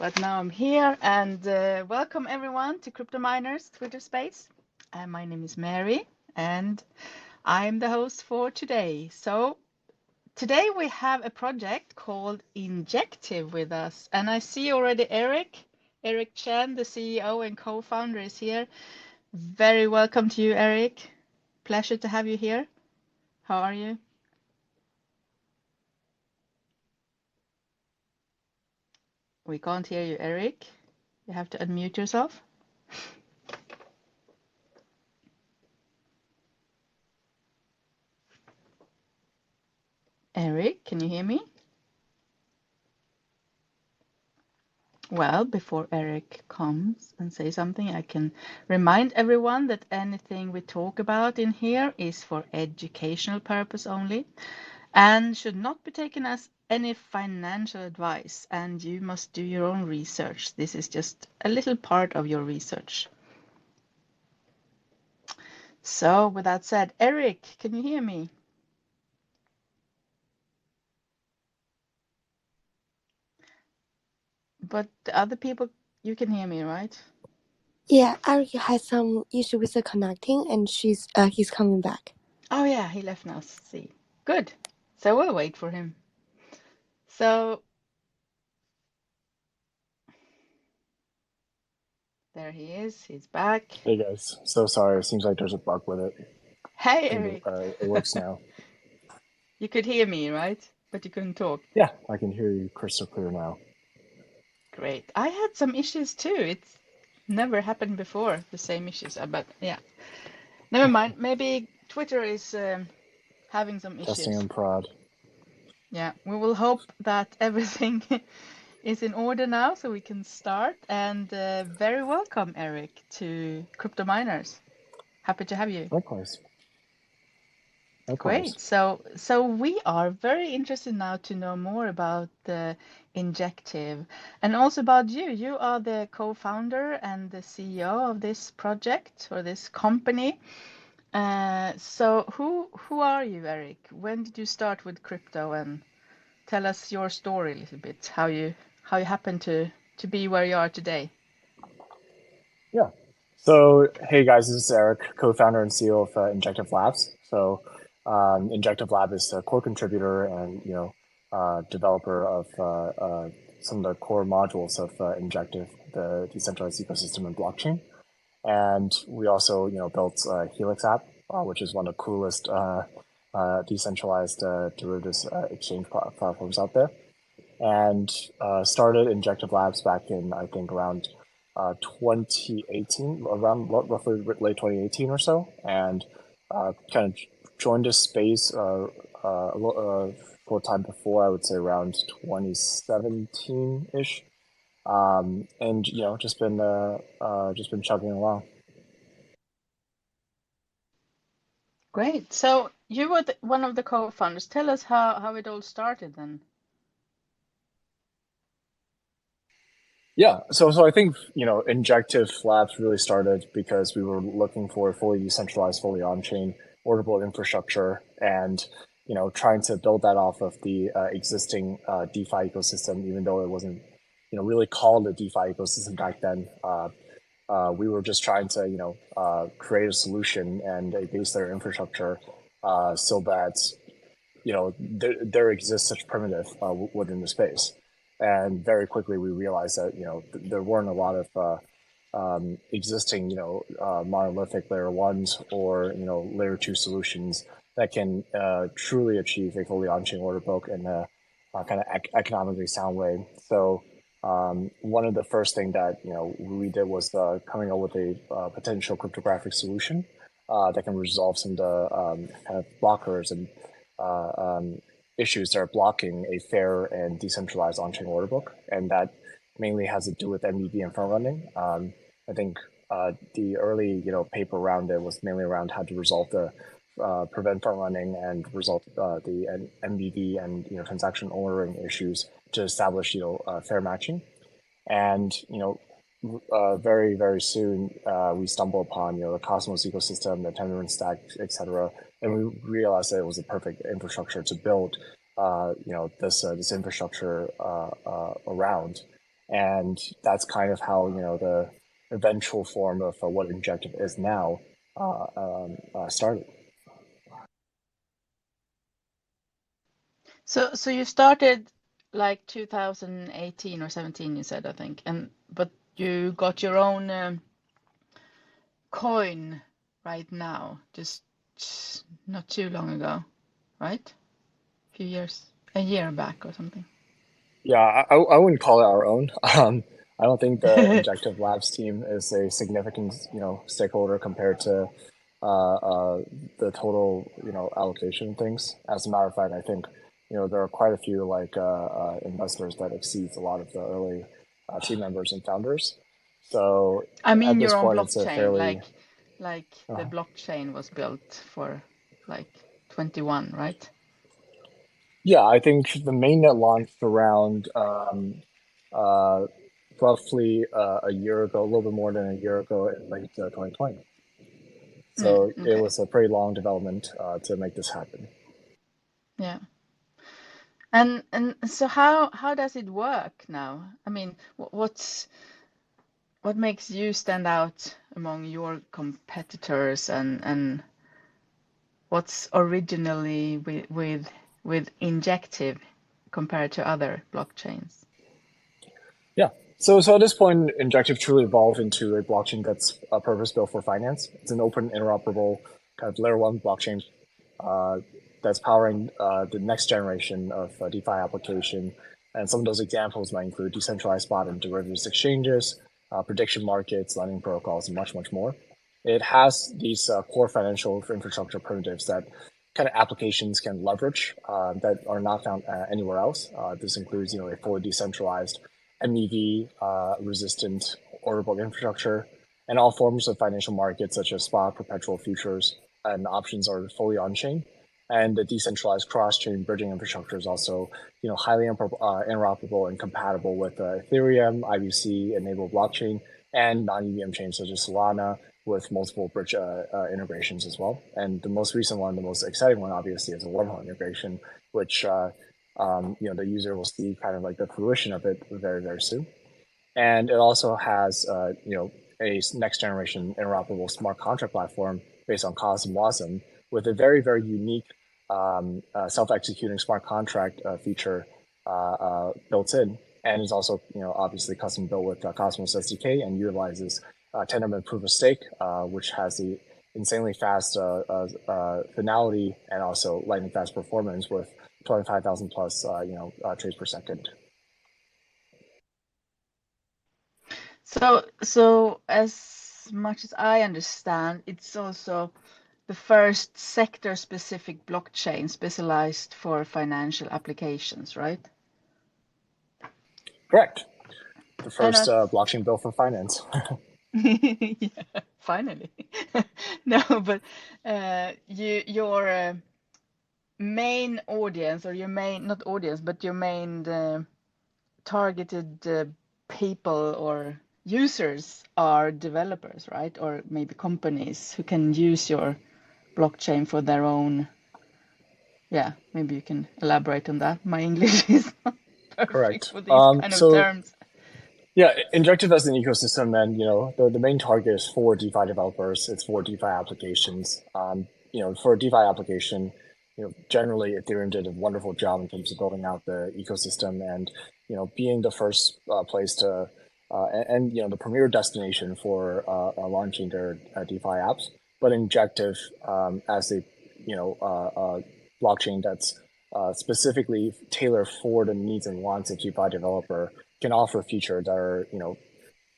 but now I'm here, and welcome everyone to Crypto Miners Twitter space. My name is Mary, and I'm the host for today. So today we have a project called Injective with us, and I see already Eric Chen, the CEO and co-founder, is here. Very welcome to you, Eric. Pleasure to have you here. How are you? We can't hear you, Eric. You have to unmute yourself. Eric, can you hear me? Well, before Eric comes and say something, I can remind everyone that anything we talk about in here is for educational purpose only and should not be taken as any financial advice, and you must do your own research. This is just a little part of your research. So with that said, Eric, can you hear me? But the other people, you can hear me, right? Yeah, Eric has some issue with the connecting, and he's coming back. Oh yeah, he left now. See, good. So we'll wait for him. So there he is. He's back. Hey guys, so sorry. It seems like there's a bug with it. Hey, Eric. It works now. You could hear me, right? But you couldn't talk. Yeah, I can hear you crystal clear now. Great. I had some issues too. It's never happened before, the same issues. But yeah, never mind. Maybe Twitter is having some issues. Testing and prod. Yeah, we will hope that everything is in order now so we can start. And very welcome, Eric, to Crypto Miners. Happy to have you. Likewise. Great. So we are very interested now to know more about the Injective and also about you. You are the co-founder and the CEO of this project or this company. So who are you, Eric? When did you start with crypto? And tell us your story a little bit, how you happened to be where you are today. Yeah. So hey guys, this is Eric, co-founder and CEO of Injective Labs. So Injective Lab is a core contributor and developer of some of the core modules of Injective, the decentralized ecosystem and blockchain. And we also built Helix app, which is one of the coolest decentralized derivatives exchange platforms out there. And started Injective Labs back in I think around 2018, around roughly late 2018 or so, and kind of joined this space for a time before, I would say around 2017-ish, and just been chugging along. Great. So you were one of the co-founders. Tell us how it all started then. Yeah, so I think Injective Labs really started because we were looking for a fully decentralized, fully on-chain orderable infrastructure, and trying to build that off of the existing DeFi ecosystem, even though it wasn't really called a DeFi ecosystem back then. We were just trying to create a solution and a base layer infrastructure so that there exists such primitive within the space. And very quickly we realized that there weren't a lot of existing monolithic layer ones or layer two solutions that can truly achieve a fully on-chain order book in a kind of economically sound way. So one of the first thing that we did was coming up with a potential cryptographic solution that can resolve some of the kind of blockers and issues that are blocking a fair and decentralized on-chain order book, and that mainly has to do with MBD and front running. I think the early paper around it was mainly around how to resolve the prevent front running and resolve the MBD and transaction ordering issues to establish fair matching. And very, very soon we stumbled upon the Cosmos ecosystem, the Tendermint stack, etc., and we realized that it was the perfect infrastructure to build this infrastructure around. And that's kind of how, the eventual form of what Injective is now started. So you started like 2018 or 17, you said, I think, but you got your own coin right now, just not too long ago, right? A year back or something. Yeah, I wouldn't call it our own. I don't think the Injective Labs team is a significant, stakeholder compared to the total, allocation things. As a matter of fact, I think, there are quite a few like investors that exceeds a lot of the early team members and founders. So I at mean this your own point, it's a blockchain, fairly like the blockchain was built for like 21, right? yeah. I think the mainnet launched around uh, roughly a year ago, a little bit more than a year ago in late 2020. So it Okay. was a pretty long development to make this happen. Yeah. And so how does it work now? I mean, what makes you stand out among your competitors, and what's originally with Injective compared to other blockchains? Yeah. So at this point, Injective truly evolved into a blockchain that's purpose built for finance. It's an open, interoperable kind of layer one blockchain uh, that's powering the next generation of DeFi application. And some of those examples might include decentralized spot and derivatives exchanges, prediction markets, lending protocols, and much, much more. It has these core financial infrastructure primitives that kind of applications can leverage that are not found anywhere else. This includes, a fully decentralized MEV resistant order book infrastructure, and all forms of financial markets such as spot, perpetual futures, and options are fully on chain. And the decentralized cross-chain bridging infrastructure is also, highly interoperable and compatible with Ethereum, IBC-enabled blockchain, and non-EVM chains such as Solana, with multiple bridge integrations as well. And the most recent one, the most exciting one, obviously, is a wormhole integration, which the user will see kind of like the fruition of it very, very soon. And it also has, a next generation interoperable smart contract platform based on Cosmos with a very, very unique self-executing smart contract feature built in. And is also, obviously custom built with Cosmos SDK and utilizes Tendermint proof of stake, which has the insanely fast finality and also lightning fast performance with 25,000 plus, trades per second. So as much as I understand, it's also the first sector-specific blockchain specialized for financial applications, right? Correct. The And first blockchain built for finance. yeah, finally. No, but your main audience, or your main, not audience, but your main targeted people or users are developers, right? Or maybe companies who can use your blockchain for their own. Yeah, maybe you can elaborate on that. My English is not perfect Correct. for these kind of So terms. yeah, Injective as an ecosystem, and the main target is for DeFi developers. It's for DeFi applications. For a DeFi application, generally Ethereum did a wonderful job in terms of building out the ecosystem and being the first place to and the premier destination for launching their DeFi apps. But Injective, as a blockchain that's specifically tailored for the needs and wants of DeFi developer, can offer features that are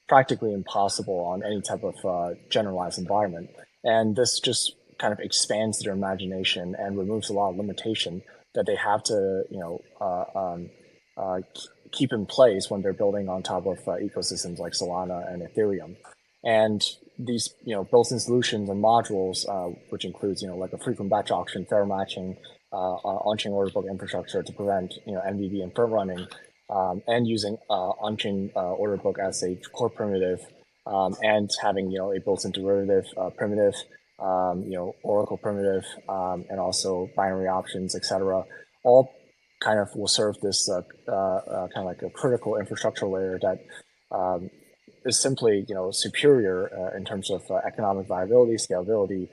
practically impossible on any type of generalized environment. And this just kind of expands their imagination and removes a lot of limitation that they have to keep in place when they're building on top of ecosystems like Solana and Ethereum. And these built-in solutions and modules, which includes like a frequent batch auction, fair matching, on-chain order book infrastructure to prevent MVV and front running, and using on-chain order book as a core primitive, and having a built-in derivative primitive, Oracle primitive, and also binary options, etc. All kind of will serve this kind of like a critical infrastructure layer that is simply superior in terms of economic viability, scalability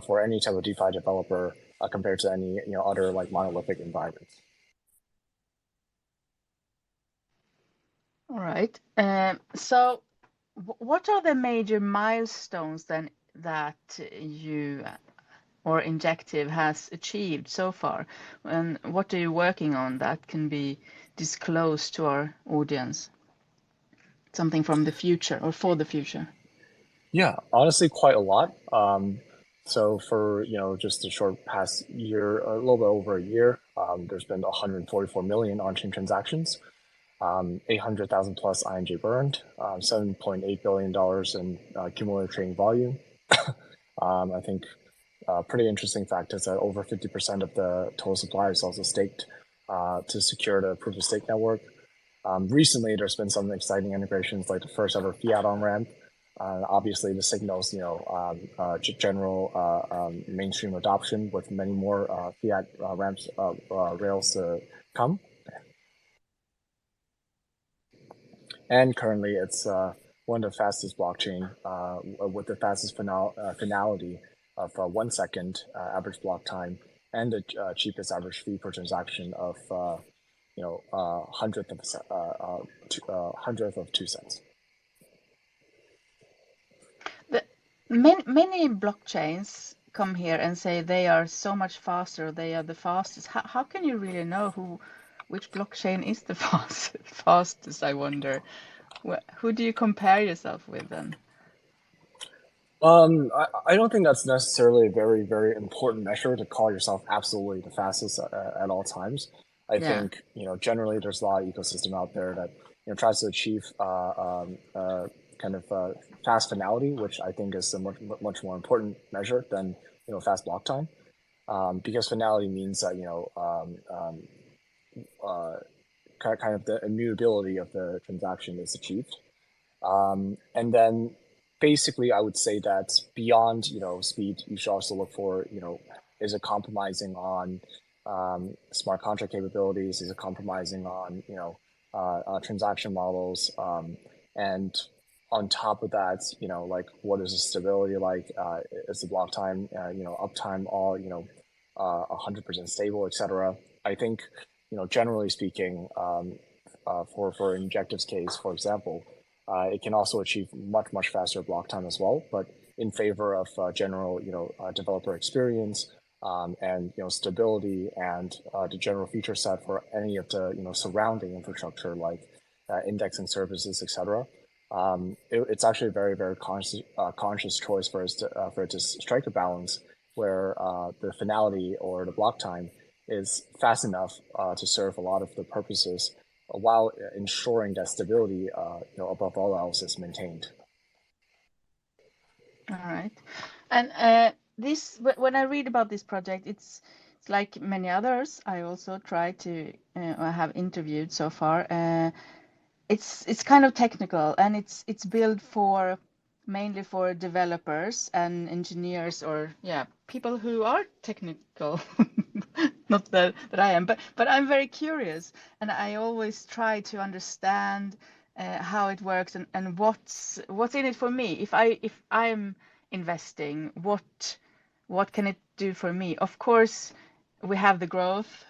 for any type of DeFi developer compared to any other like monolithic environments. All right. So what are the major milestones then that you or Injective has achieved so far? And what are you working on that can be disclosed to our audience? Something from the future or for the future? Yeah, honestly, quite a lot. So for just the short past year, a little bit over a year, there's been 144 million on-chain transactions, 800,000 plus INJ burned, $7.8 billion in cumulative trading volume. I think pretty interesting fact is that over 50% of the total supply is also staked to secure the proof of stake network. Recently, there's been some exciting integrations like the first ever fiat on-ramp. Obviously, the signals, general mainstream adoption with many more fiat ramps rails to come. And currently, it's one of the fastest blockchain with the fastest finality of 1 second average block time and the cheapest average fee per transaction of hundredth of 2 cents. Many blockchains come here and say they are so much faster, they are the fastest. How can you really know which blockchain is the fastest, I wonder? Who do you compare yourself with then? I don't think that's necessarily a very, very important measure to call yourself absolutely the fastest at all times. I think, generally there's a lot of ecosystem out there that, tries to achieve kind of fast finality, which I think is a much more important measure than, fast block time. Because finality means that, kind of the immutability of the transaction is achieved. And then basically, I would say that beyond, speed, you should also look for, is it compromising on smart contract capabilities? Is it compromising on, transaction models? And on top of that, like what is the stability like? Is the block time, uptime all, 100% stable, etc. I think, generally speaking, for Injective's case, for example, it can also achieve much faster block time as well, but in favor of general developer experience and stability and the general feature set for any of the surrounding infrastructure like indexing services, etc. It's actually a very conscious choice for it to strike a balance where the finality or the block time is fast enough to serve a lot of the purposes while ensuring that stability, above all else, is maintained. All right, and when I read about this project, it's like many others. I also try to I have interviewed so far. It's kind of technical, and it's built mainly for developers and engineers, or people who are technical. Not that I am, but I'm very curious, and I always try to understand how it works and what's in it for me. If I'm investing, what can it do for me? Of course, we have the growth,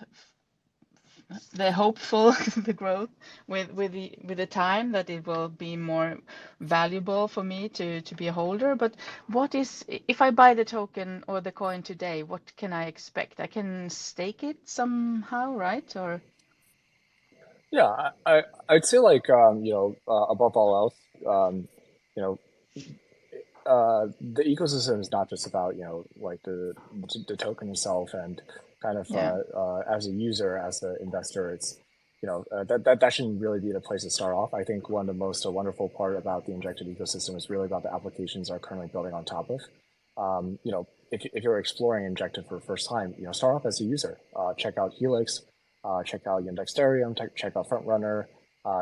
the hopeful the growth with the time that it will be more valuable for me to be a holder. But what is, if I buy the token or the coin today, what can I expect? I can stake it somehow, right? Or yeah, I'd say like above all else, the ecosystem is not just about like the token itself and kind of as a user, as an investor, it's that shouldn't really be the place to start off. I think one of the most wonderful part about the Injective ecosystem is really about the applications are currently building on top of. If you're exploring Injective for the first time, start off as a user. Check out Helix, check out Ethereum, check out Frontrunner,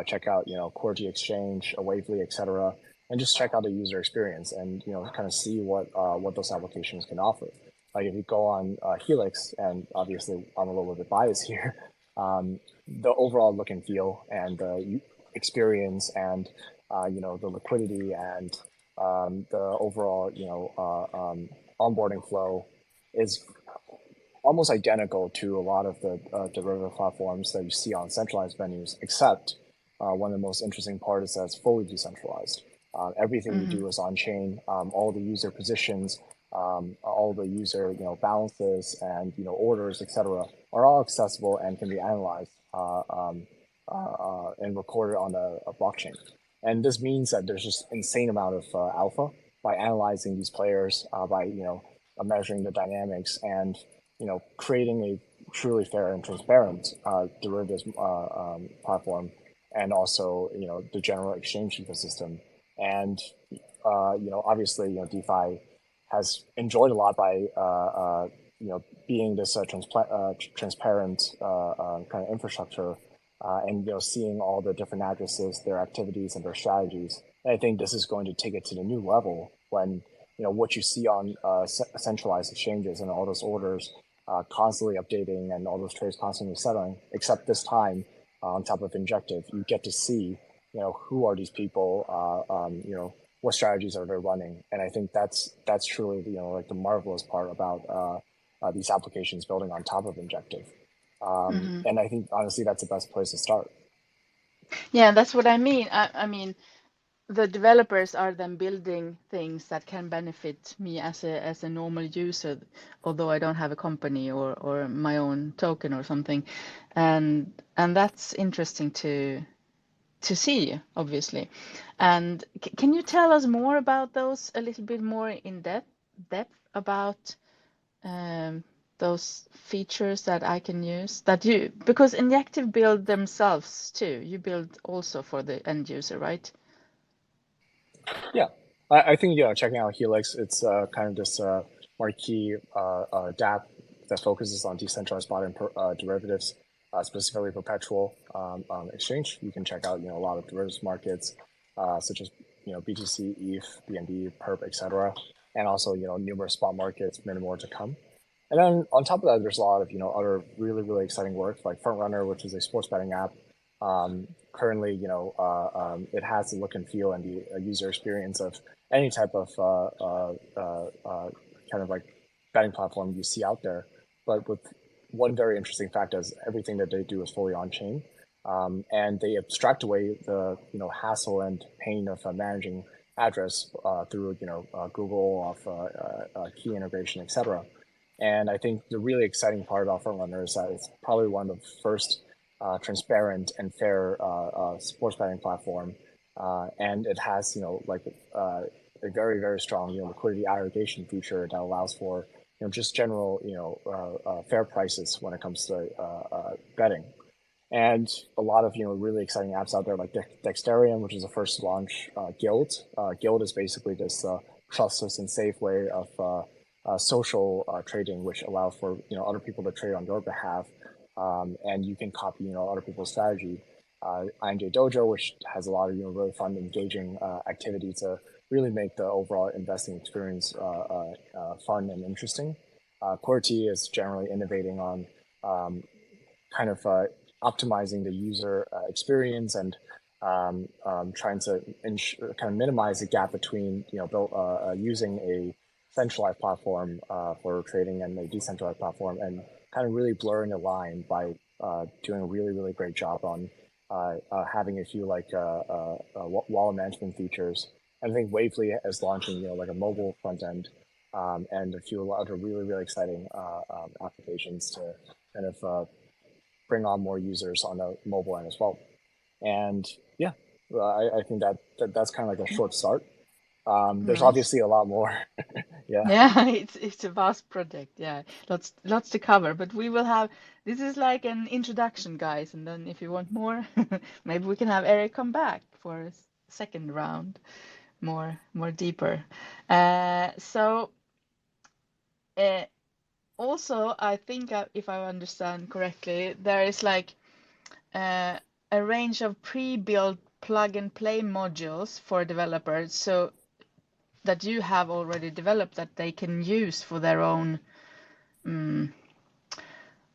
check out Core G Exchange, Wavely, etc. And just check out the user experience and kind of see what those applications can offer. Like if you go on Helix, and obviously I'm a little bit biased here, the overall look and feel and the experience and the liquidity and the overall onboarding flow is almost identical to a lot of the derivative platforms that you see on centralized venues, except one of the most interesting parts is that it's fully decentralized. Everything you do is on chain. All the user positions, all the user balances and orders, etc., are all accessible and can be analyzed and recorded on a blockchain. And this means that there's just insane amount of alpha by analyzing these players, by measuring the dynamics and creating a truly fair and transparent derivatives platform, and also the general exchange ecosystem. And obviously DeFi has enjoyed a lot by being this transparent kind of infrastructure, and seeing all the different addresses, their activities, and their strategies. And I think this is going to take it to the new level when what you see on centralized exchanges and all those orders constantly updating and all those trades constantly settling, except this time on top of Injective, you get to see who are these people, what strategies are they running. And I think that's truly like the marvelous part about these applications building on top of Injective. And I think honestly that's the best place to start. Yeah, that's what I mean. I mean, the developers are then building things that can benefit me as a normal user, although I don't have a company or my own token or something, and that's interesting to see, obviously. And can you tell us more about those, a little bit more in depth about those features that I can use, because Injective build themselves too. You build also for the end user, right? Yeah, I think checking out Helix, it's kind of this marquee dApp that focuses on decentralized spot and derivatives, specifically perpetual exchange. You can check out a lot of derivatives markets, such as BTC, ETH, BNB, Perp, etc., and also numerous spot markets, many more to come. And then on top of that, there's a lot of other really exciting work like Frontrunner, which is a sports betting app. Currently, it has the look and feel and the user experience of any type of kind of like betting platform you see out there. But with one very interesting fact is everything that they do is fully on chain, and they abstract away the hassle and pain of managing address through Google of key integration, etc. And I think the really exciting part about Frontrunner is that it's probably one of the first transparent and fair sports betting platform, and it has a very strong liquidity aggregation feature that allows for just general fair prices when it comes to betting. And a lot of really exciting apps out there like Dexterium, which is the first to launch Guild. Guild is basically this trustless and safe way of social trading, which allows for other people to trade on your behalf, and you can copy other people's strategy. INJ Dojo, which has a lot of really fun, engaging activity to really make the overall investing experience fun and interesting. QWERTY is generally innovating on kind of optimizing the user experience and trying to kind of minimize the gap between using a centralized platform for trading and a decentralized platform, and kind of really blurring the line by doing a really great job on having a few like wallet management features. And I think Wavely is launching like a mobile front end, and a few other really exciting applications to kind of bring on more users on the mobile end as well. And yeah, I think that's kind of like a short start. There's Nice. obviously a lot more. Yeah, it's a vast project. Yeah, lots to cover, but we will have, this is like an introduction, guys, and then if you want more, maybe we can have Eric come back for a second round, more deeper. So also, I think if I understand correctly, there is like a range of pre-built plug and play modules for developers, so that you have already developed that they can use for their own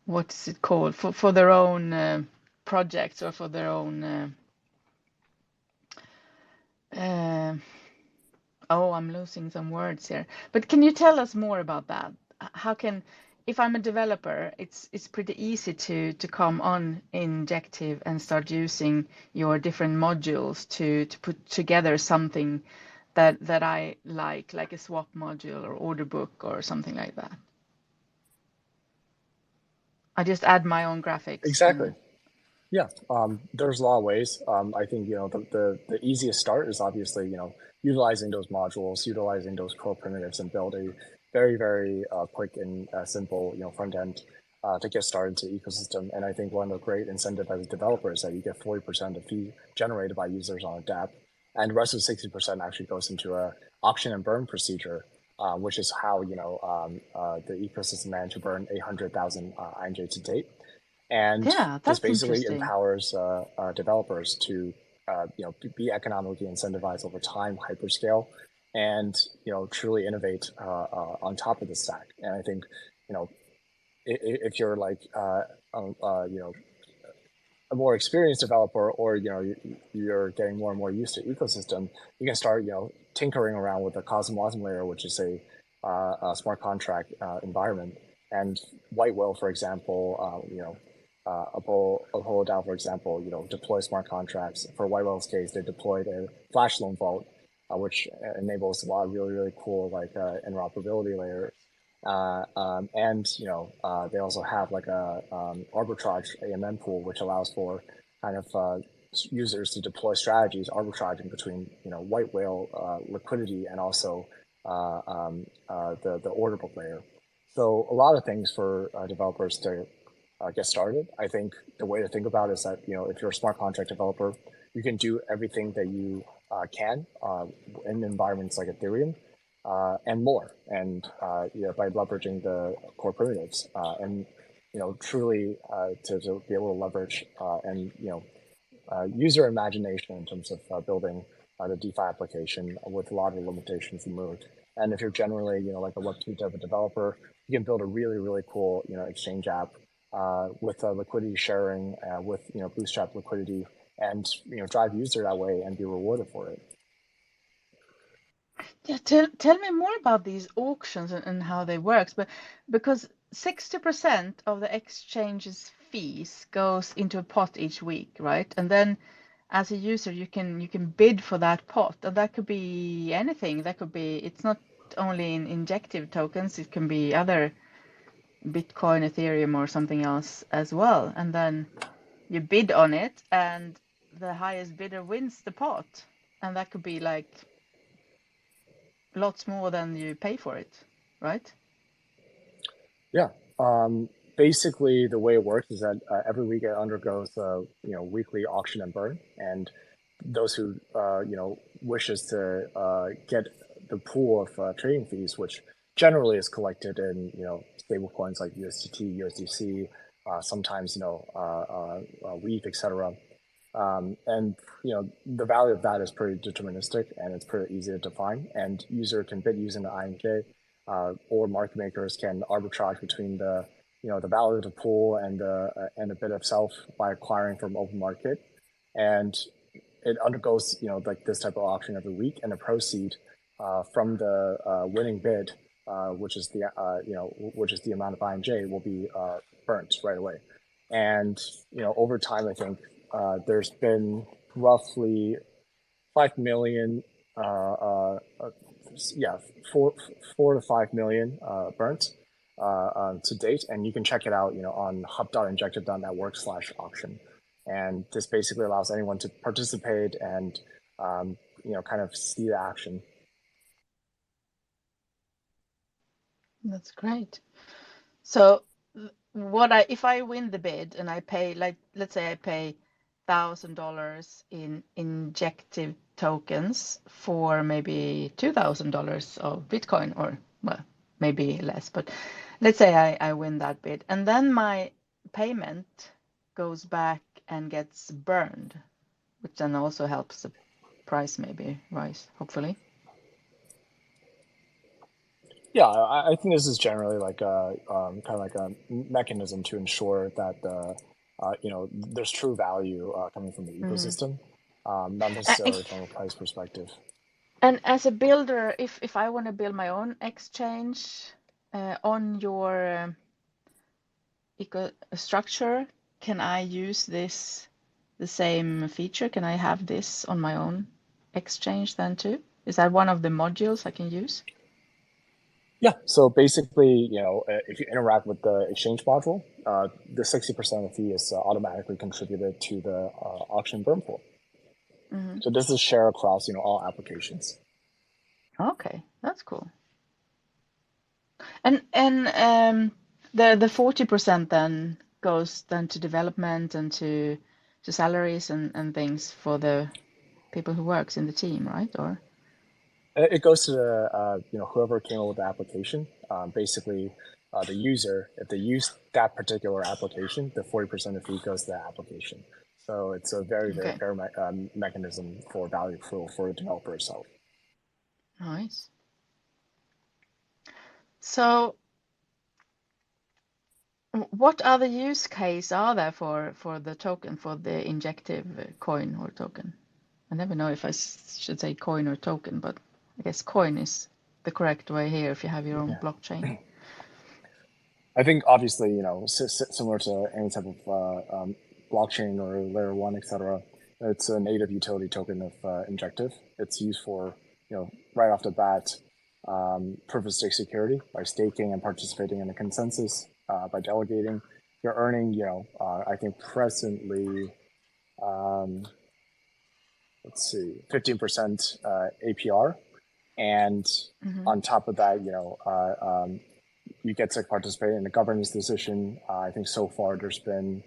what is it called, for their own projects or for their own oh, I'm losing some words here. But can you tell us more about that? How can, if I'm a developer, it's pretty easy to come on Injective and start using your different modules to put together something that I like a swap module or order book or something like that. I just add my own graphics. Exactly. Yeah, there's a lot of ways. I think the easiest start is obviously utilizing those modules, utilizing those core primitives, and build a very quick and simple front end to get started to ecosystem. And I think one of the great incentive as a developer is that you get 40% of fee generated by users on a dApp, and the rest of 60% actually goes into a auction and burn procedure, which is how the ecosystem managed to burn 800,000 INJ to date. And Yeah, this that's basically interesting. empowers developers to be economically incentivized over time, hyperscale, and truly innovate on top of the stack. And I think if you're like a more experienced developer, or you're getting more and more used to ecosystem, you can start tinkering around with the Cosmos layer, which is a smart contract environment. And White Whale, for example, Apollo DAO, for example, deploy smart contracts. For White Whale's case, they deployed a flash loan vault, which enables a lot of really cool interoperability layers. And they also have like a arbitrage AMM pool, which allows for kind of users to deploy strategies arbitraging between White Whale liquidity and also the order book layer. So a lot of things for developers to get started. I think the way to think about it is that if you're a smart contract developer, you can do everything that you can in environments like Ethereum and more, and by leveraging the core primitives and truly to be able to leverage and user imagination in terms of building the DeFi application with a lot of limitations removed. And if you're generally like a Web2 type of developer, you can build a really cool exchange app with liquidity sharing, with bootstrap liquidity, and drive user that way and be rewarded for it. Yeah, tell me more about these auctions and how they works, but because 60% of the exchange's fees goes into a pot each week, right? And then as a user, you can bid for that pot, and that could be anything. That could be, it's not only in Injective tokens, it can be other Bitcoin, Ethereum, or something else as well. And then you bid on it, and the highest bidder wins the pot, and that could be like lots more than you pay for it, right? Yeah. Basically, the way it works is that every week it undergoes weekly auction and burn, and those who wishes to get the pool of trading fees, which generally is collected in stable coins like USDT, USDC, sometimes WEEF, etc. And the value of that is pretty deterministic, and it's pretty easy to define. And user can bid using the INJ, or market makers can arbitrage between the the value of the pool and a bit of self by acquiring from open market. And it undergoes like this type of auction every week, and the proceed from the winning bid, which is the which is the amount of INJ, will be burnt right away. And over time, I think there's been roughly 5 million, yeah, 4 to 5 million burnt to date, and you can check it out on hub.injective.network/auction. And this basically allows anyone to participate and kind of see the action. That's great. So if I win the bid and I pay, like, let's say I pay $1,000 in Injective tokens for maybe $2,000 of Bitcoin, or well, maybe less, but let's say I win that bid, and then my payment goes back and gets burned, which then also helps the price maybe rise, hopefully. Yeah, I think this is generally like a kind of like a mechanism to ensure that there's true value coming from the ecosystem, not necessarily from a price perspective. And as a builder, if I want to build my own exchange on your eco structure, can I use the same feature? Can I have this on my own exchange then too? Is that one of the modules I can use? Yeah, so basically, if you interact with the exchange module, the 60% of the fee is automatically contributed to the auction burn pool. So this is shared across, all applications. Okay, that's cool. And the 40% then goes then to development and to salaries and things for the people who works in the team, right? Or It goes to the whoever came up with the application. Basically, the user, if they use that particular application, the 40% of the fee goes to the application. So it's a very, very fair mechanism for value accrual for the developer itself. nice. So what other use case are there for the token, for the Injective coin or token? I never know if I should say coin or token, but I guess coin is the correct way here if you have your own blockchain. I think obviously, similar to any type of blockchain or layer one, etc., it's a native utility token of Injective. It's used for, right off the bat, proof of stake security by staking and participating in the consensus, by delegating. You're earning, I think presently, let's see, 15% APR. And on top of that, you get to participate in the governance decision. I think so far there's been,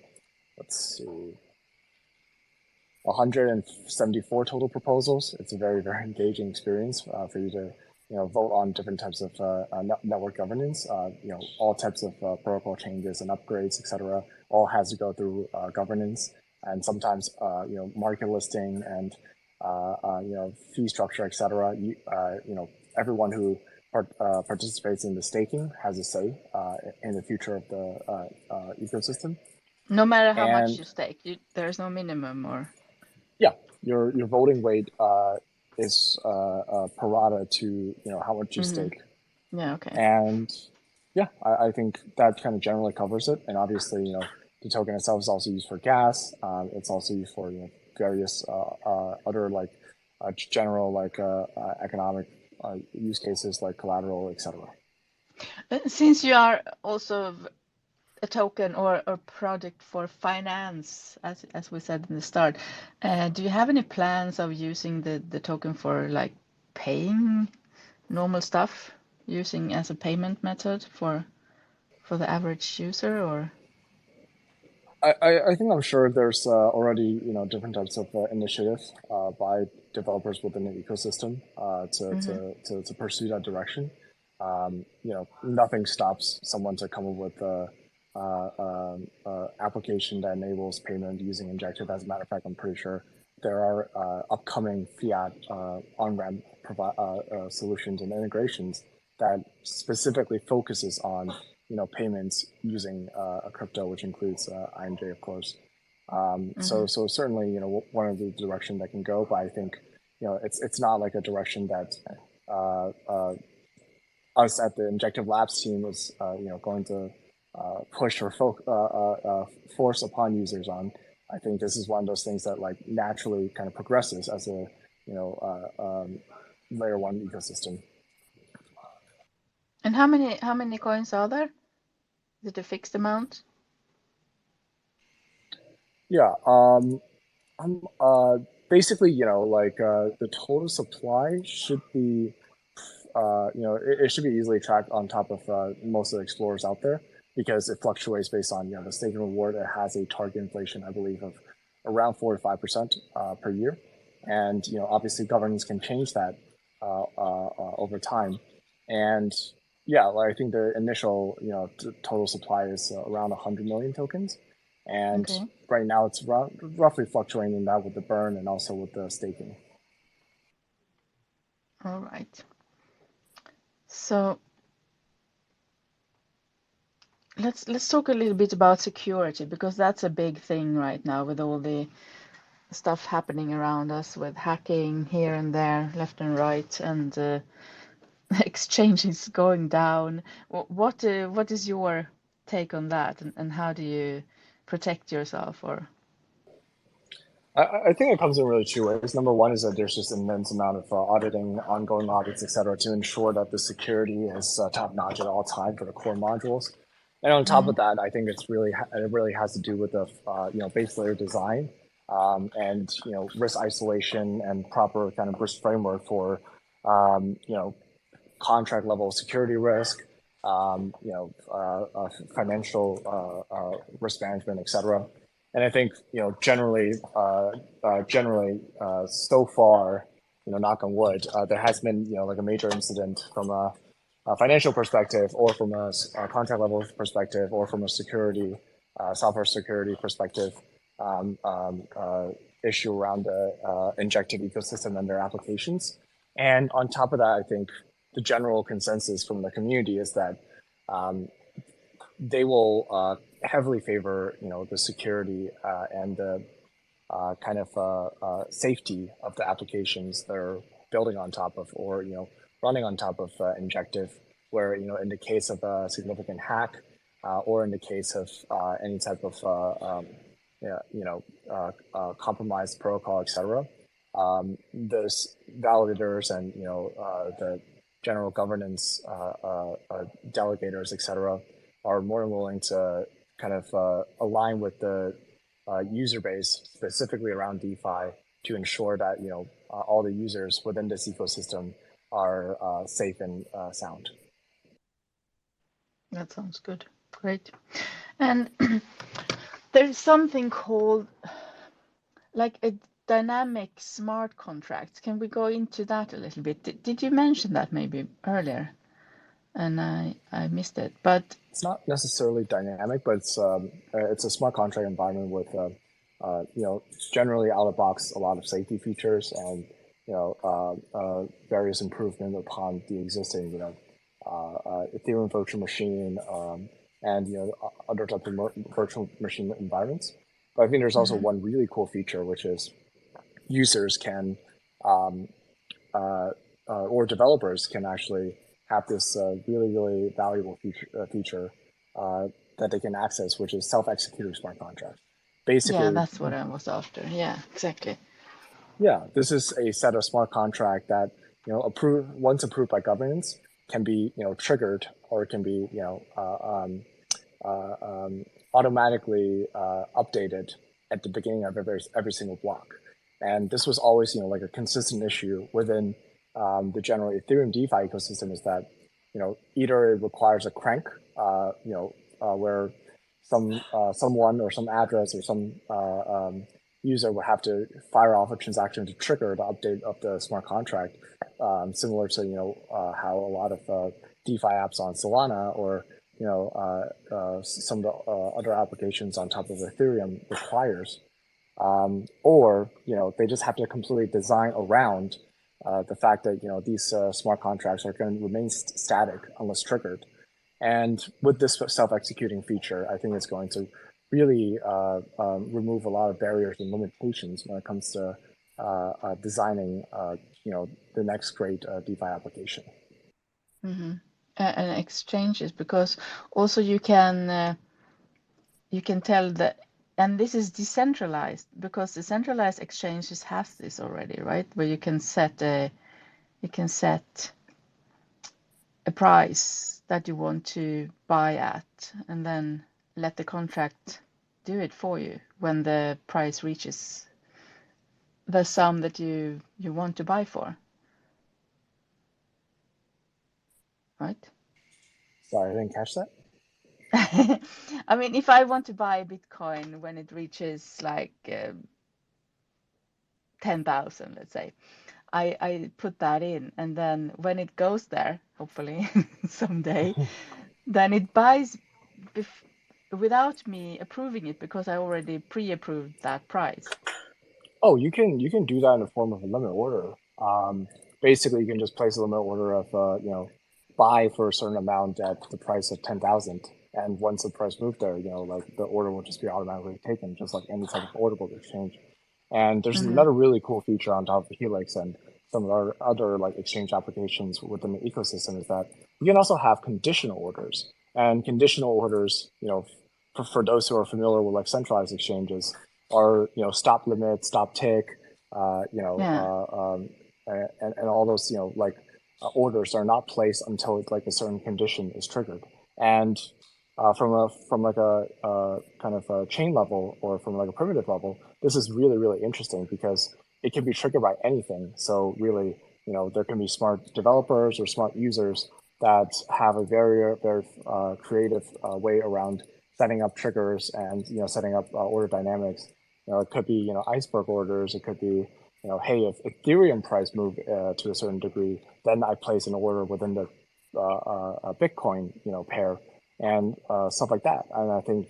let's see, 174 total proposals. It's a very, very engaging experience for you to, vote on different types of network governance. All types of protocol changes and upgrades, etc. All has to go through governance, and sometimes market listing and fee structure, etc. Everyone who participates in the staking has a say in the future of the ecosystem. No matter how much you stake, there's no minimum or. Yeah, your voting weight is pro rata to how much you stake. Yeah. Okay. And yeah, I think that kind of generally covers it. And obviously, the token itself is also used for gas. It's also used for various other like general like economic use cases like collateral, etc. Since you are also a token or a project for finance, as we said in the start, do you have any plans of using the token for like paying normal stuff, using as a payment method for the average user, or? I think I'm sure there's already different types of initiatives by developers within the ecosystem to pursue that direction. Nothing stops someone to come up with a application that enables payment using Injective. As a matter of fact, I'm pretty sure there are upcoming fiat on-ramp solutions and integrations that specifically focuses on payments using a crypto, which includes INJ, of course. So certainly, one of the direction that can go, but I think, it's not like a direction that us at the Injective Labs team is, going to push or force upon users on. I think this is one of those things that like naturally kind of progresses as a, layer one ecosystem. And how many coins are there? Is it a fixed amount? Yeah. Basically, the total supply should be, it should be easily tracked on top of most of the explorers out there because it fluctuates based on, the staking reward. It has a target inflation, I believe, of around 4 to 5% per year. And, obviously governance can change that over time. And yeah, I think the initial, total supply is around 100 million tokens. And right now it's roughly fluctuating in that with the burn and also with the staking. All right. So let's talk a little bit about security, because that's a big thing right now with all the stuff happening around us with hacking here and there, left and right, and exchanges going down. What is your take on that, and how do you protect yourself? Or I think it comes in really two ways. Number one is that there's just an immense amount of auditing, ongoing audits, et cetera, to ensure that the security is top notch at all times for the core modules. And on top of that, I think it really has to do with the base layer design and risk isolation and proper kind of risk framework for contract level security risk, financial risk management, et cetera. And I think, generally, so far, knock on wood, there has been, like a major incident from a financial perspective, or from a contract level perspective, or from a security, software security perspective, issue around the Injective ecosystem and their applications. And on top of that, I think the general consensus from the community is that they will heavily favor, the security and the kind of safety of the applications they're building on top of, or running on top of Injective, where in the case of a significant hack, or in the case of any type of compromised protocol, etc. Those validators and the general governance delegators, etc., are more than willing to kind of align with the user base, specifically around DeFi, to ensure that all the users within this ecosystem are safe and sound. that sounds good. Great. And there's something called like a dynamic smart contract. Can we go into that a little bit? Did you mention that maybe earlier? And I missed it, but it's not necessarily dynamic, but it's a smart contract environment with generally out of box a lot of safety features and various improvement upon the existing Ethereum virtual machine and other types of virtual machine environments. But I think there's also one really cool feature, which is users can or developers can actually have this really valuable feature that they can access, which is self-executing smart contracts. Basically, yeah, that's what I was after. Yeah, exactly. Yeah, this is a set of smart contract that once approved by governance, can be triggered, or it can be automatically updated at the beginning of every single block. And this was always like a consistent issue within the general Ethereum DeFi ecosystem, is that either it requires a crank, where someone or some address or some user will have to fire off a transaction to trigger the update of the smart contract, similar to how a lot of DeFi apps on Solana, or some of the other applications on top of Ethereum requires, or they just have to completely design around the fact that these smart contracts are going to remain static unless triggered. And with this self-executing feature, I think it's going to really remove a lot of barriers and limitations when it comes to designing the next great DeFi application. And exchanges, because also you can tell that, and this is decentralized, because decentralized exchanges has this already, right? Where you can set a price that you want to buy at, and then let the contract do it for you when the price reaches the sum that you want to buy for, right? Sorry, I didn't catch that. I mean, if I want to buy Bitcoin when it reaches like 10,000, let's say, I put that in, and then when it goes there, hopefully someday, then it buys without me approving it, because I already pre-approved that price. Oh, you can do that in the form of a limit order. Basically, you can just place a limit order of buy for a certain amount at the price of 10,000, And once the price moved there, like the order will just be automatically taken, just like any type of order book exchange. And there's another really cool feature on top of Helix and some of our other like exchange applications within the ecosystem is that you can also have conditional orders. And conditional orders, for those who are familiar with like centralized exchanges, are stop limit, stop tick, and all those orders are not placed until like a certain condition is triggered. And from like a kind of a chain level or from like a primitive level, this is really, really interesting because it can be triggered by anything. So really, there can be smart developers or smart users that have a very, very creative way around setting up triggers and setting up order dynamics. It could be iceberg orders. It could be hey, if Ethereum price move to a certain degree, then I place an order within the Bitcoin pair and stuff like that. And I think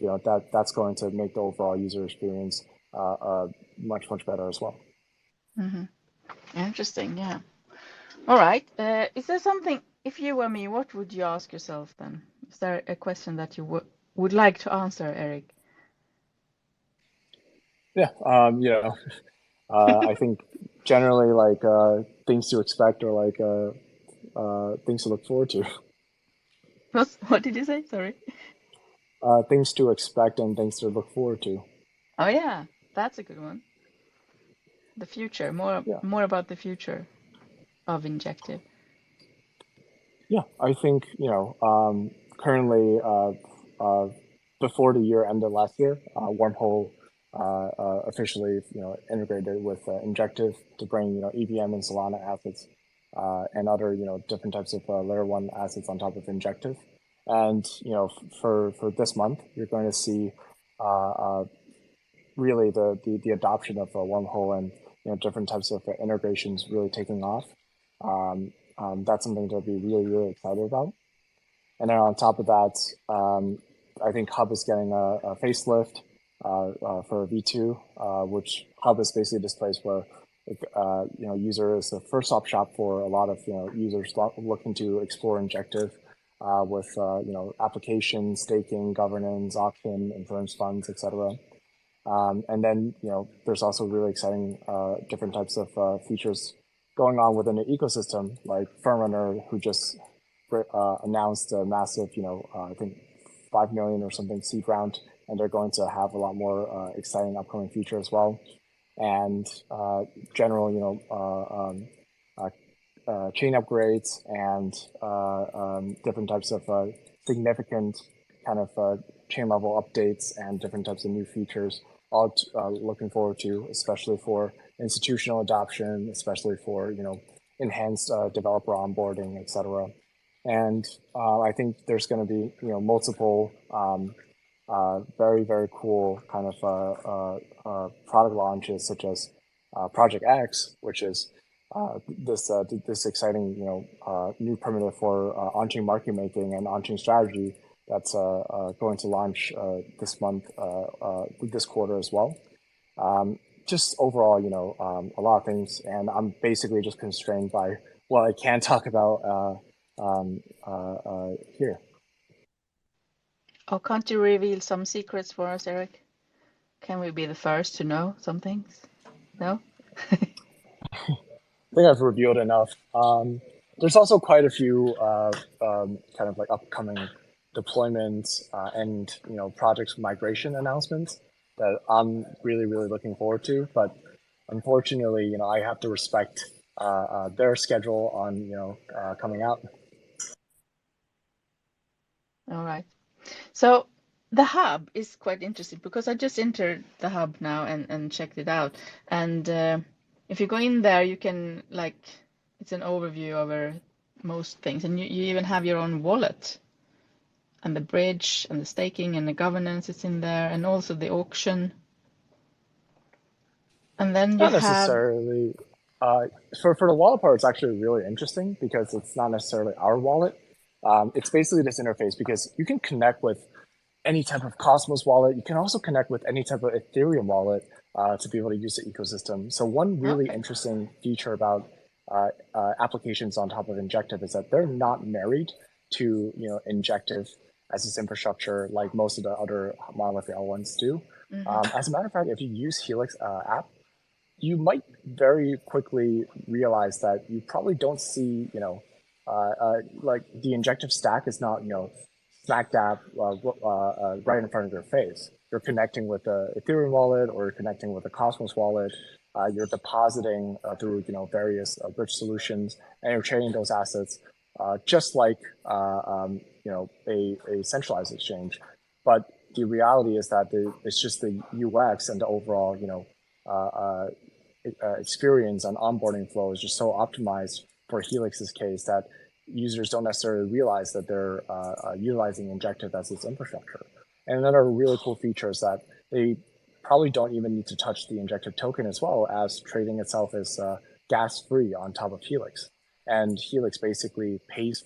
that's going to make the overall user experience much better as well. Mm-hmm. Interesting, yeah. All right. Is there something, if you were me, what would you ask yourself then? Is there a question that you would like to answer, Eric? Yeah, I think generally like things to expect or like things to look forward to. What did you say? Sorry. Things to expect and things to look forward to. Oh yeah, that's a good one. The future, more about the future of Injective. Yeah, I think currently before the year ended last year, Wormhole officially integrated with Injective to bring EVM and Solana assets and other different types of layer 1 assets on top of Injective. And for this month, you're going to see really the adoption of Wormhole and different types of integrations really taking off. That's something to be really, really excited about. And then on top of that, I think Hub is getting a facelift for V2, which Hub is basically this place where user is the first stop shop for a lot of users looking to explore Injective with application, staking, governance, auction, inference funds, etc. And then there's also really exciting different types of features going on within the ecosystem, like Firmrunner, who just announced a massive, I think 5 million or something seed round, and they're going to have a lot more exciting upcoming features as well. And general, chain upgrades and different types of significant kind of chain level updates and different types of new features. All looking forward to, especially for institutional adoption, especially for enhanced developer onboarding, etc. And I think there's going to be multiple very, very cool kind of product launches, such as Project X, which is this exciting new primitive for on-chain market making and on-chain strategy that's going to launch this month, this quarter as well. Just overall, a lot of things, and I'm basically just constrained by what I can talk about here. Oh, can't you reveal some secrets for us, Eric? Can we be the first to know some things? No? I think I've revealed enough. There's also quite a few kind of like upcoming deployments and projects migration announcements that I'm really, really looking forward to. But unfortunately, I have to respect their schedule on coming out. All right. So the hub is quite interesting because I just entered the hub now and checked it out. And if you go in there, you can it's an overview over most things, and you even have your own wallet. And the bridge and the staking and the governance is in there, and also the auction. And then you not necessarily. For the wallet part, it's actually really interesting because it's not necessarily our wallet. It's basically this interface because you can connect with any type of Cosmos wallet. You can also connect with any type of Ethereum wallet to be able to use the ecosystem. So one really interesting feature about applications on top of Injective is that they're not married to Injective as its infrastructure, like most of the other monolithic L1s do. As a matter of fact, if you use Helix app, you might very quickly realize that you probably don't see, like the Injective stack is not, smack dab right in front of your face. You're connecting with the Ethereum wallet, or you're connecting with the Cosmos wallet. You're depositing through, various bridge solutions, and you're trading those assets just like, a centralized exchange. But the reality is that it's just the UX and the overall, experience and onboarding flow is just so optimized for Helix's case that users don't necessarily realize that they're utilizing Injective as its infrastructure. And another really cool feature is that they probably don't even need to touch the Injective token, as well as trading itself as gas-free on top of Helix. And Helix basically pays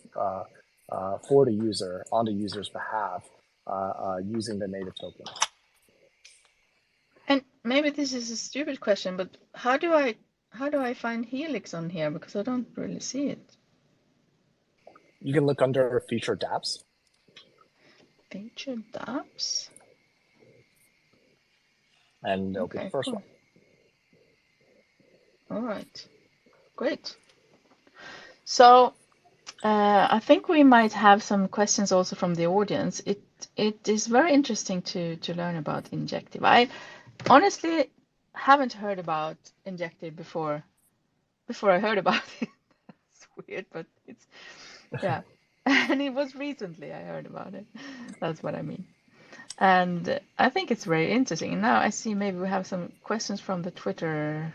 for the user on the user's behalf using the native token. And maybe this is a stupid question, but how do I find Helix on here? Because I don't really see it. You can look under featured dApps. Featured dApps? And it'll be the first one. All right, great. So I think we might have some questions also from the audience. It is very interesting to learn about Injective. I honestly haven't heard about Injective before I heard about it. It's weird, but it's, yeah. And it was recently I heard about it. That's what I mean. And I think it's very interesting. And now I see maybe we have some questions from the Twitter.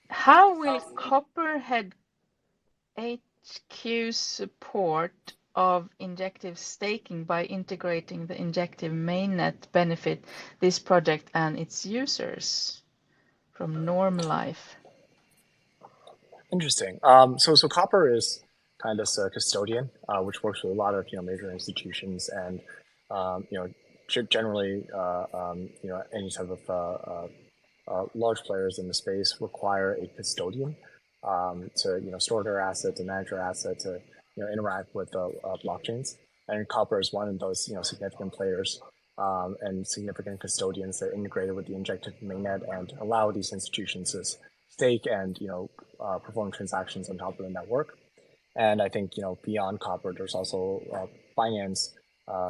How will Copperhead HQ support of Injective staking by integrating the Injective mainnet benefit this project and its users? From Norm Life. Interesting. So Copper is kind of a custodian, which works with a lot of major institutions, and generally any type of large players in the space require a custodian to store their assets, to manage their assets, to interact with blockchains. And Copper is one of those significant players and significant custodians that are integrated with the Injective mainnet and allow these institutions to stake and perform transactions on top of the network. And I think beyond Copper, there's also finance,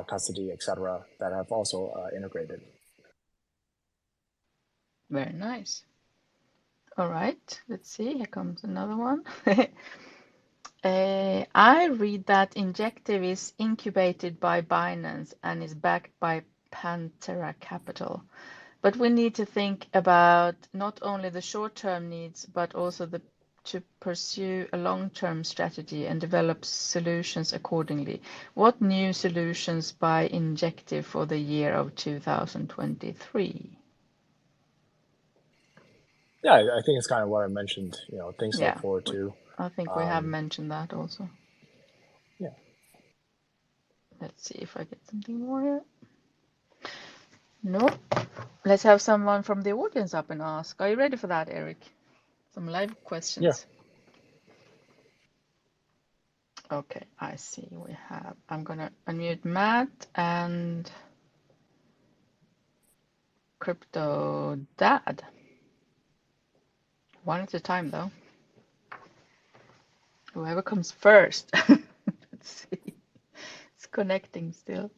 custody, etc., that have also integrated. Very nice. All right, let's see. Here comes another one. I read that Injective is incubated by Binance and is backed by Pantera Capital. But we need to think about not only the short-term needs, but also to pursue a long-term strategy and develop solutions accordingly. What new solutions by Injective for the year of 2023? Yeah, I think it's kind of what I mentioned, things to look forward to. I think we have mentioned that also. Yeah. Let's see if I get something more here. No. Let's have someone from the audience up and ask. Are you ready for that, Eric? Some live questions. Yeah. Okay, I see we have. I'm going to unmute Matt and Crypto Dad. One at a time, though. Whoever comes first. Let's see. It's connecting still.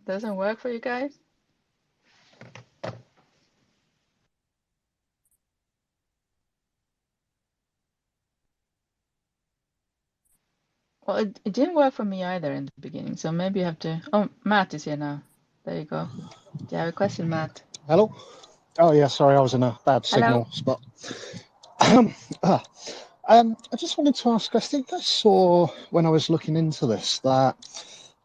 Doesn't work for you guys? Well, it didn't work for me either in the beginning, so maybe you have to... Oh, Matt is here now. There you go. Do you have a question, Matt? Hello? Oh, yeah, sorry, I was in a bad signal spot. I just wanted to ask, I think I saw when I was looking into this that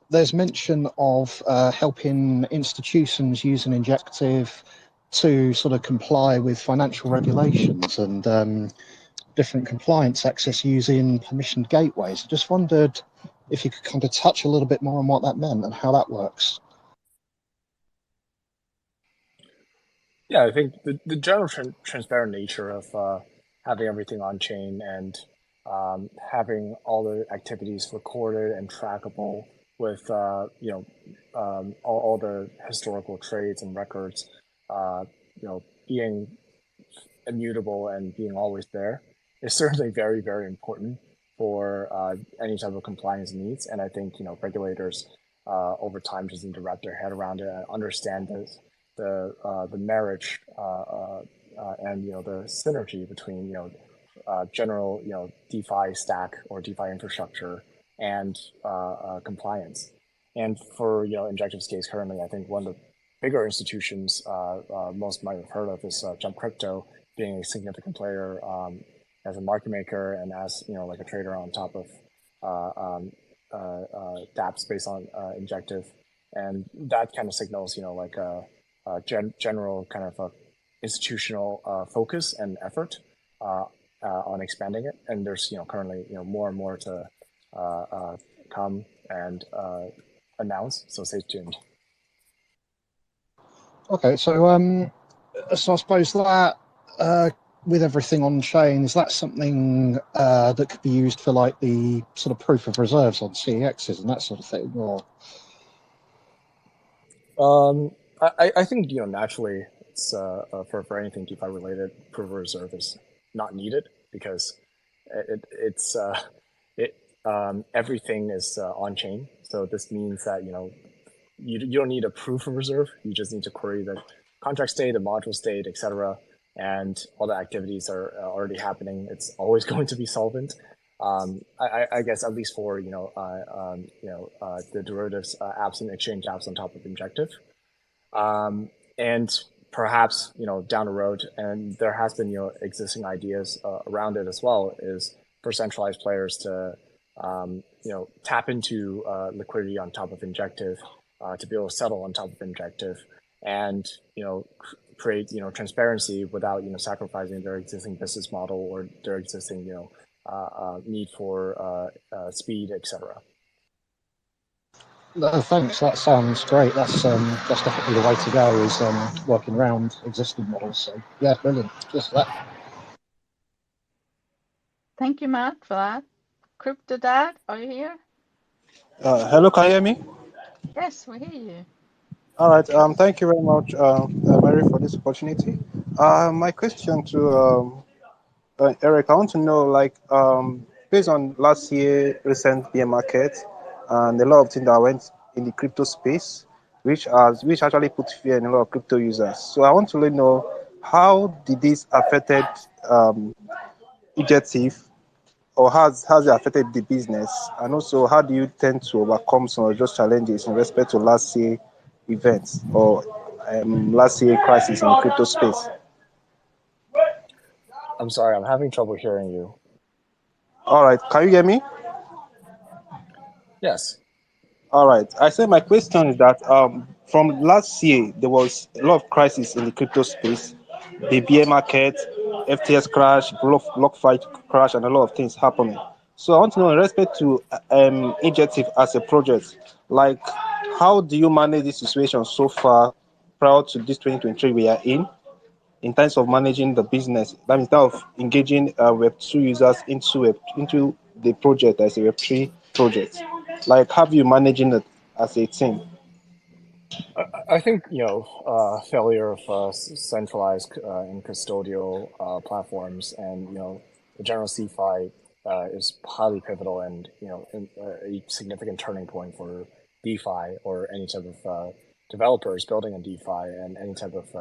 there's mention of helping institutions using Injective to sort of comply with financial regulations and different compliance access using permissioned gateways. I just wondered if you could kind of touch a little bit more on what that meant and how that works. Yeah, I think the general transparent nature of having everything on chain and having all the activities recorded and trackable with all the historical trades and records, being immutable and being always there is certainly very, very important for any type of compliance needs. And I think regulators over time just need to wrap their head around it and understand the marriage and the synergy between general DeFi stack or DeFi infrastructure and compliance. And for Injective's case currently, I think one of the bigger institutions most might have heard of is Jump Crypto, being a significant player as a market maker and as like a trader on top of dApps based on Injective, and that kind of signals like a general kind of institutional focus and effort on expanding it. And there's currently more and more to come and announce. So stay tuned. Okay, so I suppose that with everything on chain, is that something that could be used for like the sort of proof of reserves on CEXs and that sort of thing, or? I think naturally it's for anything DeFi related, proof of reserve is not needed because everything is on chain. So this means that you don't need a proof of reserve. You just need to query the contract state, the module state, etc., and all the activities are already happening. It's always going to be solvent. I guess at least for the derivatives apps and exchange apps on top of Injective, and perhaps down the road, and there has been existing ideas around it as well, is for centralized players to tap into liquidity on top of Injective, to be able to settle on top of Injective, and create transparency without sacrificing their existing business model or their existing need for speed, etc. No, thanks. That sounds great. That's definitely the way to go, is working around existing models. So yeah, brilliant. Just that. Thank you, Matt, for that. Crypto Dad, are you here? Hello, can you hear me? Yes, we hear you. All right. Thank you very much, Mary, for this opportunity. My question to Eric, I want to know, like, based on last year recent bear market and a lot of things that went in the crypto space, which actually put fear in a lot of crypto users. So I want to really know, how did this affected Injective, or has it affected the business? And also, how do you tend to overcome some of those challenges in respect to last year events or last year crisis in the crypto space? I'm sorry, I'm having trouble hearing you. All right, can you hear me? Yes. All right. I said my question is that from last year there was a lot of crisis in the crypto space, the bear market, FTS crash, BlockFi crash, and a lot of things happening. So I want to know, in respect to Injective as a project, like, how do you manage this situation so far prior to this 2023 we are in terms of managing the business? That means, instead of engaging Web2 users into the project as a Web3 project, like, how are you managing it as a team? I think failure of centralized and custodial platforms, and the general CeFi is highly pivotal, and a significant turning point for DeFi or any type of developers building a DeFi, and any type of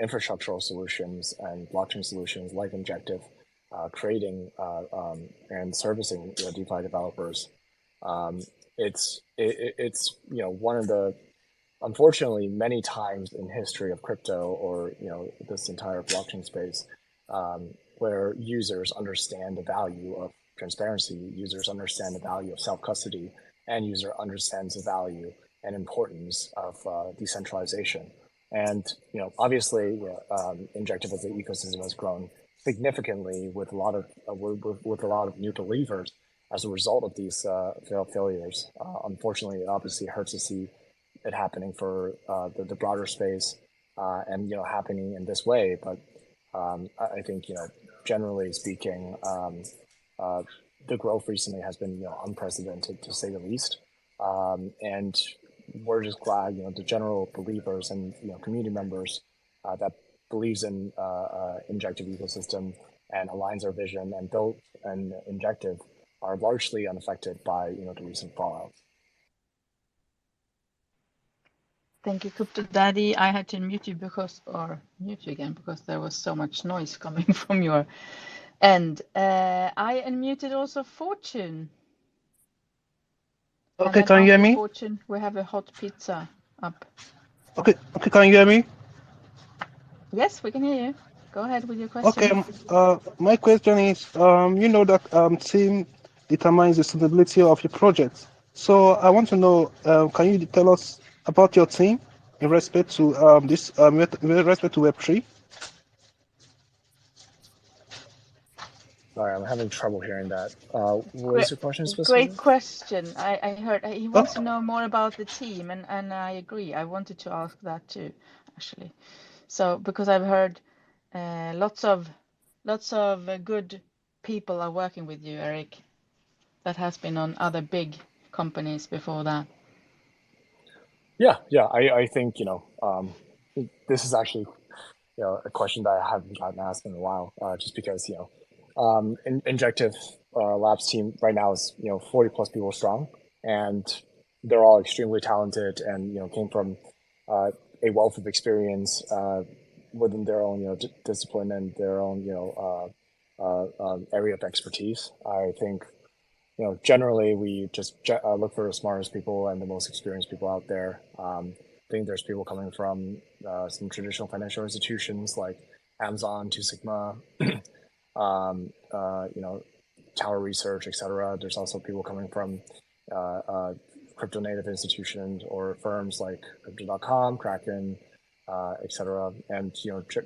infrastructural solutions and blockchain solutions like Injective, creating and servicing DeFi developers. It's one of the, unfortunately, many times in history of crypto, or this entire blockchain space, where users understand the value of transparency, users understand the value of self-custody, and user understands the value and importance of decentralization. And obviously, Injective as an ecosystem has grown significantly with a lot of new believers as a result of these failures. Unfortunately, it obviously hurts to see it happening for the broader space, and happening in this way. But I think generally speaking, the growth recently has been unprecedented, to say the least, and we're just glad the general believers and community members that believes in Injective ecosystem and aligns our vision and built and Injective are largely unaffected by the recent fallout. Thank you, Crypto Daddy. I had to mute you mute you again because there was so much noise coming from your end. I unmuted also Fortune. Okay, And can you hear after me? Fortune, we have a hot pizza up. Okay, can you hear me? Yes, we can hear you. Go ahead with your Okay, question. my question is, you know that team determines the suitability of your project. So I want to know, can you tell us about your team in respect to with respect to Web3? Sorry, I'm having trouble hearing that. What is your question Great specifically? question. I heard he wants to know more about the team, and I agree. I wanted to ask that too, actually. So because I've heard lots of good people are working with you, Eric, that has been on other big companies before that. Yeah. I think this is actually a question that I haven't gotten asked in a while, just because Injective Labs team right now is 40 plus people strong, and they're all extremely talented and came from a wealth of experience within their own discipline and their own area of expertise. I think generally we just look for the smartest people and the most experienced people out there. I think there's people coming from some traditional financial institutions like Amazon, Two Sigma, Tower Research, etc. There's also people coming from crypto native institutions or firms like Crypto.com, Kraken, etc. And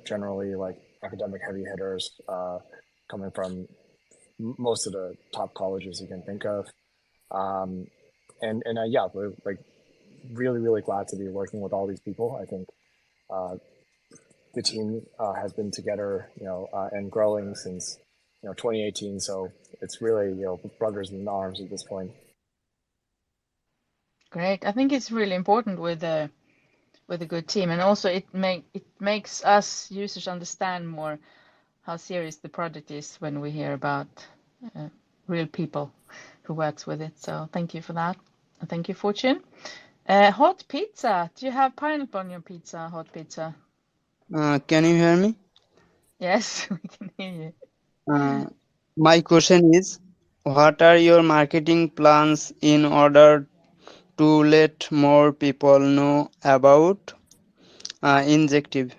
generally like academic heavy hitters coming from most of the top colleges you can think of. Yeah, we're like really glad to be working with all these people. I think the team has been together, and growing since 2018. So it's really brothers in arms at this point. Great. I think it's really important with a good team, and also it makes us users understand more how serious the project is when we hear about real people who works with it. So thank you for that. And thank you, Fortune. Hot pizza. Do you have pineapple on your pizza? Hot pizza. Can you hear me? Yes, we can hear you. My question is, what are your marketing plans in order to let more people know about Injective?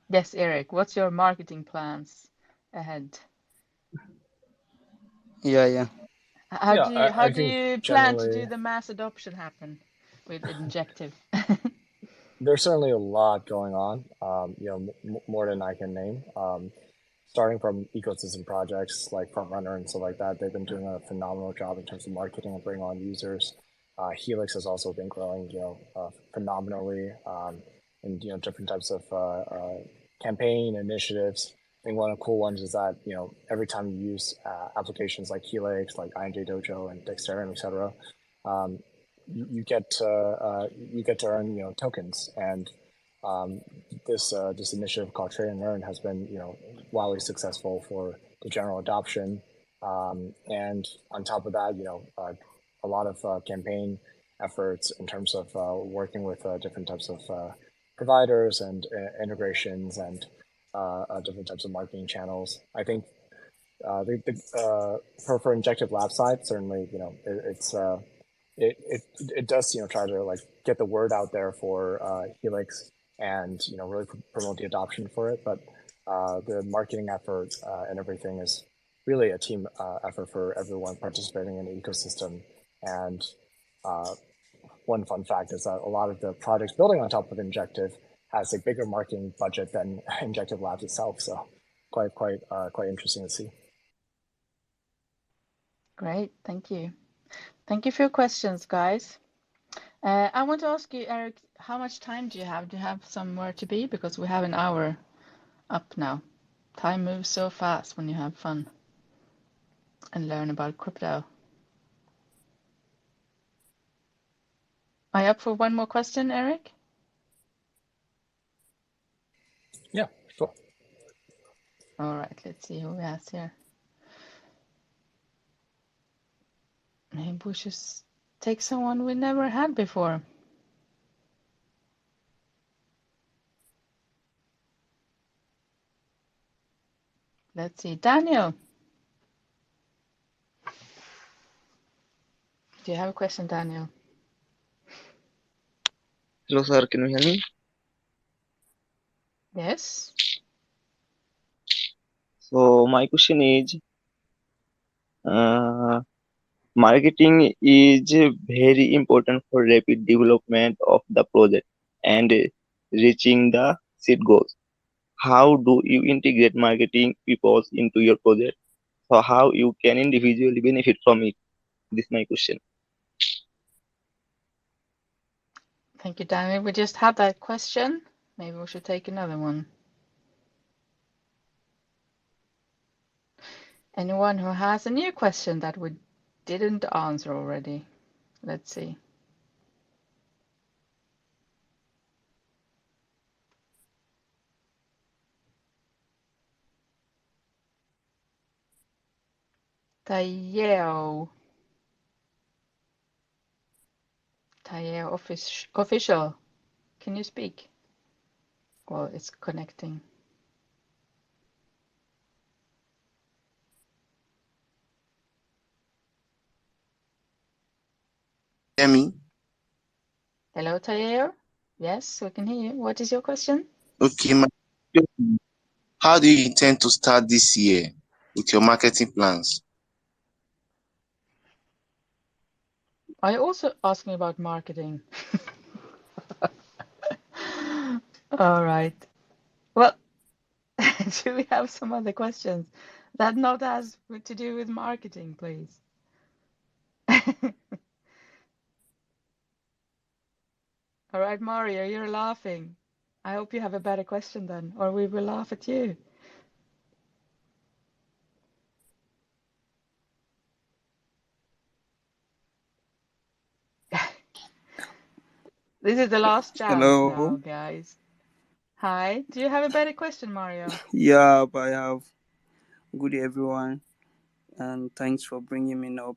Yes, Eric, what's your marketing plans ahead? Yeah. How Yeah, do you I think plan to generally do the mass adoption happen with Injective? there's certainly a lot going on, more than I can name. Starting from ecosystem projects like Frontrunner and stuff like that, they've been doing a phenomenal job in terms of marketing and bringing on users. Helix has also been growing, phenomenally, in different types of campaign initiatives. I think one of the cool ones is that every time you use applications like Helix, like INJ Dojo and Dexterium, etc., you get to earn tokens, and this initiative called Trade and Earn has been wildly successful for the general adoption, and on top of that a lot of campaign efforts in terms of working with different types of providers and integrations and different types of marketing channels. I think for Injective Lab side, certainly it does try to like get the word out there for Helix and really promote the adoption for it, but the marketing effort and everything is really a team effort for everyone participating in the ecosystem. And one fun fact is that a lot of the projects building on top of Injective has a bigger marketing budget than Injective Labs itself, so quite interesting to see. Great, thank you. Thank you for your questions, guys. I want to ask you, Eric, how much time do you have? Do you have somewhere to be? Because we have an hour up now. Time moves so fast when you have fun and learn about crypto. Are you up for one more question, Eric? Yeah, sure. All right, let's see who we have here. Maybe we should take someone we never had before. Let's see, Daniel. Do you have a question, Daniel? Hello, sir. Can you hear me? Yes. So my question is, uh, marketing is very important for rapid development of the project and reaching the seed goals. How do you integrate marketing people into your project? So how you can individually benefit from it? This is my question. Thank you, Daniel. We just had that question. Maybe we should take another one. Anyone who has a new question that we didn't answer already? Let's see. Tayeo. Tayeo official. Can you speak? Well, it's connecting. Hear me? Hello, Tayeo. Yes, we can hear you. What is your question? Okay, how do you intend to start this year with your marketing plans? Are you also asking about marketing? All right. Well, do we have some other questions that not has to do with marketing, please? All right, Mario, you're laughing. I hope you have a better question then, or we will laugh at you. This is the last chance Hello. now, guys. Hi, do you have a better question, Mario? Yeah, I have. Good day, everyone, and thanks for bringing me up.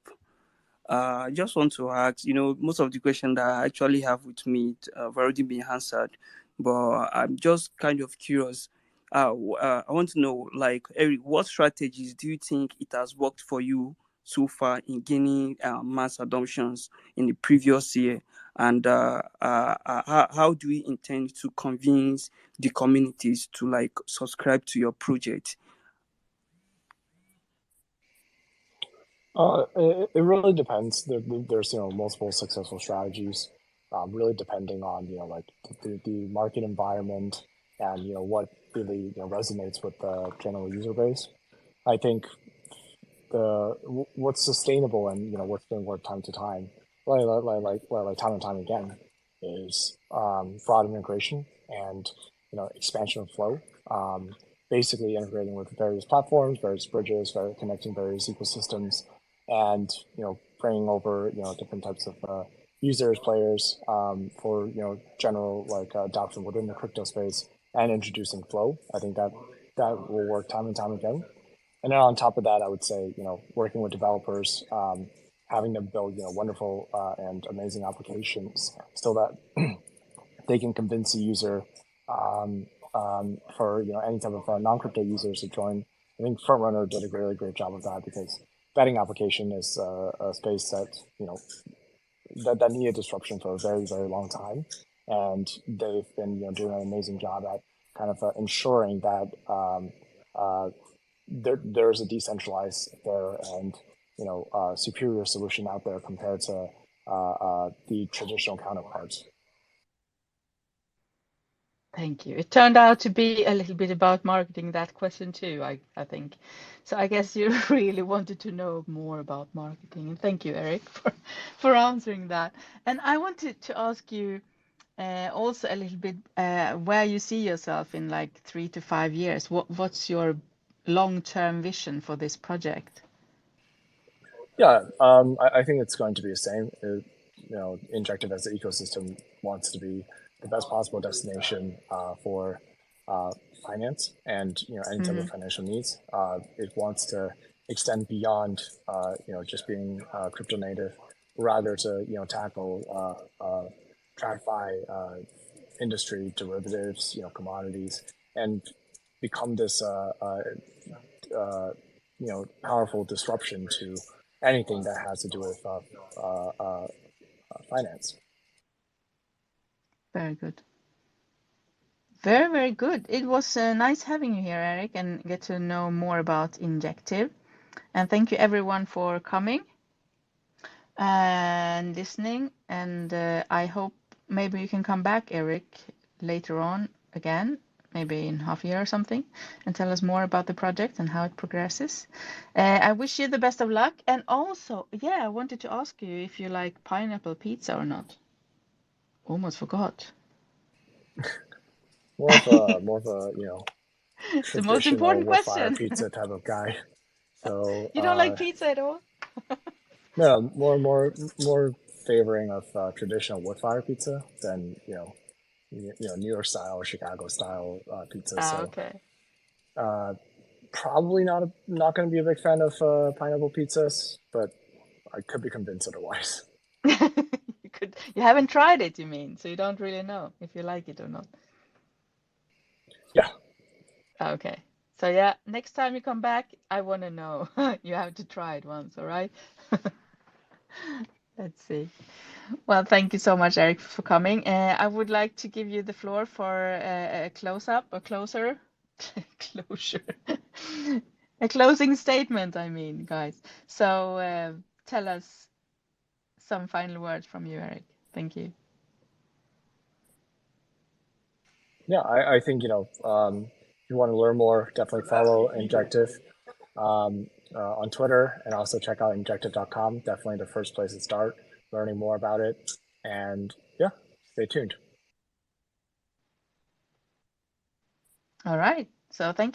I just want to ask, most of the questions that I actually have with me have already been answered, but I'm just kind of curious. I want to know, like, Eric, what strategies do you think it has worked for you so far in gaining mass adoptions in the previous year? And how do you intend to convince the communities to, like, subscribe to your project? It really depends. There's multiple successful strategies, really depending on like the market environment and what really resonates with the general user base. I think what's sustainable and what's going to work time to time, like time and time again, is broad integration and expansion of flow. Basically integrating with various platforms, various bridges, connecting various ecosystems, and bringing over different types of users, players for general adoption within the crypto space, and introducing flow. I think that will work time and time again. And then on top of that, I would say working with developers, having them build wonderful and amazing applications so that they can convince the user for any type of non-crypto users to join. I think Frontrunner did a really great job of that, because betting application is a space that that needed disruption for a very, very long time, and they've been doing an amazing job at kind of ensuring that there's a decentralized there and superior solution out there compared to the traditional counterparts. Thank you. It turned out to be a little bit about marketing, that question too, I think. So I guess you really wanted to know more about marketing. And thank you, Eric, for answering that. And I wanted to ask you also a little bit where you see yourself in like 3 to 5 years. What's your long-term vision for this project? Yeah, I think it's going to be the same. Injective as an ecosystem wants to be the best possible destination for finance and any type of financial needs. It wants to extend beyond just being crypto native, rather to tackle TradFi industry derivatives, commodities, and become this powerful disruption to anything that has to do with finance. Very good. Very, very good. It was nice having you here, Eric, and get to know more about Injective. And thank you everyone for coming and listening. And I hope maybe you can come back, Eric, later on again, maybe in half a year or something, and tell us more about the project and how it progresses. I wish you the best of luck. And also, yeah, I wanted to ask you if you like pineapple pizza or not. Almost forgot. More of a The most traditional important wood fire question. pizza type of guy. So You don't like pizza at all? no, more favoring of traditional wood fire pizza than New York style or Chicago style pizza. So Okay. probably not going to be a big fan of pineapple pizzas, but I could be convinced otherwise. You haven't tried it, you mean, so you don't really know if you like it or not. Yeah. Okay. So yeah, next time you come back, I want to know. You have to try it once, all right? Let's see. Well, thank you so much, Eric, for coming. I would like to give you the floor for a close-up, a closure, closure, a closing statement, I mean, guys. So tell us some final words from you, Eric. Thank you. Yeah, I think, if you want to learn more, definitely follow Injective on Twitter, and also check out injective.com. Definitely the first place to start learning more about it. And yeah, stay tuned. All right. So thank you